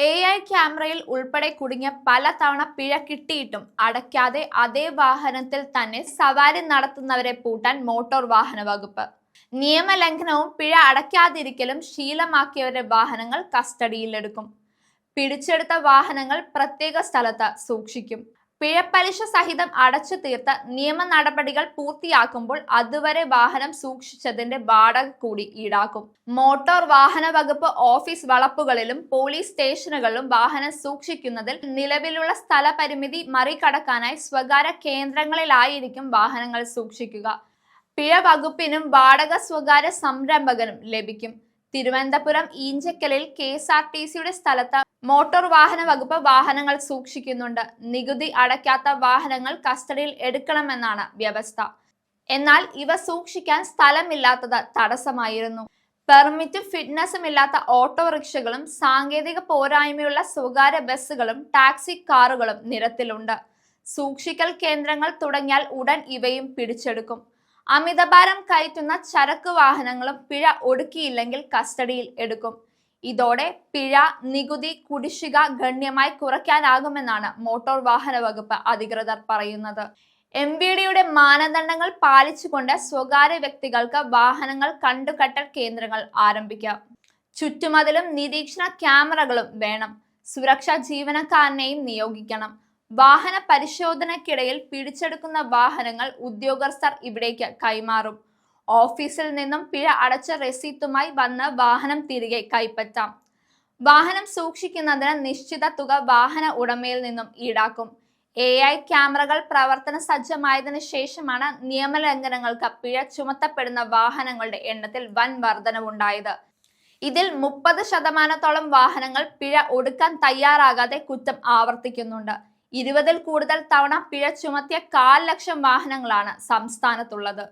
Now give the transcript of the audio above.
AI ക്യാമറയിൽ ഉൾപ്പെടെ കുടുങ്ങിയ പലതവണ പിഴ കിട്ടിയിട്ടും അടയ്ക്കാതെ അതേ വാഹനത്തിൽ തന്നെ സവാരി നടത്തുന്നവരെ പൂട്ടാൻ മോട്ടോർ വാഹന വകുപ്പ്. നിയമലംഘനവും പിഴ അടയ്ക്കാതിരിക്കലും ശീലമാക്കിയവരുടെ വാഹനങ്ങൾ കസ്റ്റഡിയിലെടുക്കും. പിടിച്ചെടുത്ത വാഹനങ്ങൾ പ്രത്യേക സ്ഥലത്ത് സൂക്ഷിക്കും. പിഴപ്പലിശ സഹിതം അടച്ചു തീർത്ത് നിയമ നടപടികൾ പൂർത്തിയാക്കുമ്പോൾ അതുവരെ വാഹനം സൂക്ഷിച്ചതിന്റെ വാടക കൂടി ഈടാക്കും. മോട്ടോർ വാഹന വകുപ്പ് ഓഫീസ് വളപ്പുകളിലും പോലീസ് സ്റ്റേഷനുകളിലും വാഹനം സൂക്ഷിക്കുന്നതിൽ നിലവിലുള്ള സ്ഥലപരിമിതി മറികടക്കാനായി സ്വകാര്യ കേന്ദ്രങ്ങളിലായിരിക്കും വാഹനങ്ങൾ സൂക്ഷിക്കുക. പിഴ വകുപ്പിനും വാടക സ്വകാര്യ സംരംഭകനും ലഭിക്കും. തിരുവനന്തപുരം ഈഞ്ചക്കലിൽ KSRTCയുടെ സ്ഥലത്ത് മോട്ടോർ വാഹന വകുപ്പ് വാഹനങ്ങൾ സൂക്ഷിക്കുന്നുണ്ട്. നികുതി അടയ്ക്കാത്ത വാഹനങ്ങൾ കസ്റ്റഡിയിൽ എടുക്കണമെന്നാണ് വ്യവസ്ഥ. എന്നാൽ ഇവ സൂക്ഷിക്കാൻ സ്ഥലമില്ലാത്തത് തടസ്സമായിരുന്നു. പെർമിറ്റും ഫിറ്റ്നസും ഇല്ലാത്ത ഓട്ടോറിക്ഷകളും സാങ്കേതിക പോരായ്മയുള്ള സ്വകാര്യ ബസ്സുകളും ടാക്സി കാറുകളും നിരത്തിലുണ്ട്. സൂക്ഷിക്കൽ കേന്ദ്രങ്ങൾ തുടങ്ങിയാൽ ഉടൻ ഇവയും പിടിച്ചെടുക്കും. അമിതഭാരം കയറ്റുന്ന ചരക്ക് വാഹനങ്ങളും പിഴ ഒടുക്കിയില്ലെങ്കിൽ കസ്റ്റഡിയിൽ എടുക്കും. ഇതോടെ പിഴ, നികുതി കുടിശ്ശിക ഗണ്യമായി കുറയ്ക്കാനാകുമെന്നാണ് മോട്ടോർ വാഹന വകുപ്പ് അധികൃതർ പറയുന്നത്. MVDയുടെ മാനദണ്ഡങ്ങൾ പാലിച്ചുകൊണ്ട് സ്വകാര്യ വ്യക്തികൾക്ക് വാഹനങ്ങൾ കണ്ടുകെട്ടൽ കേന്ദ്രങ്ങൾ ആരംഭിക്കാം. ചുറ്റുമതിലും നിരീക്ഷണ ക്യാമറകളും വേണം. സുരക്ഷാ ജീവനക്കാരനെയും നിയോഗിക്കണം. വാഹന പരിശോധനയ്ക്കിടയിൽ പിടിച്ചെടുക്കുന്ന വാഹനങ്ങൾ ഉദ്യോഗസ്ഥർ ഇവിടേക്ക് കൈമാറും. ഓഫീസിൽ നിന്നും പിഴ അടച്ച രസീത്തുമായി വന്ന് വാഹനം തിരികെ കൈപ്പറ്റാം. വാഹനം സൂക്ഷിക്കുന്നതിന് നിശ്ചിത തുക വാഹന ഉടമയിൽ നിന്നും ഈടാക്കും. AI ക്യാമറകൾ പ്രവർത്തന സജ്ജമായതിനു ശേഷമാണ് നിയമലംഘനങ്ങൾക്ക് പിഴ ചുമത്തപ്പെടുന്ന വാഹനങ്ങളുടെ എണ്ണത്തിൽ വൻ വർധനവുണ്ടായത്. ഇതിൽ 30% വാഹനങ്ങൾ പിഴ ഒടുക്കാൻ തയ്യാറാകാതെ കുറ്റം ആവർത്തിക്കുന്നുണ്ട്. 20-ൽ കൂടുതൽ തവണ പിഴ ചുമത്തിയ 1,00,000 വാഹനങ്ങളാണ് സംസ്ഥാനത്തുള്ളത്.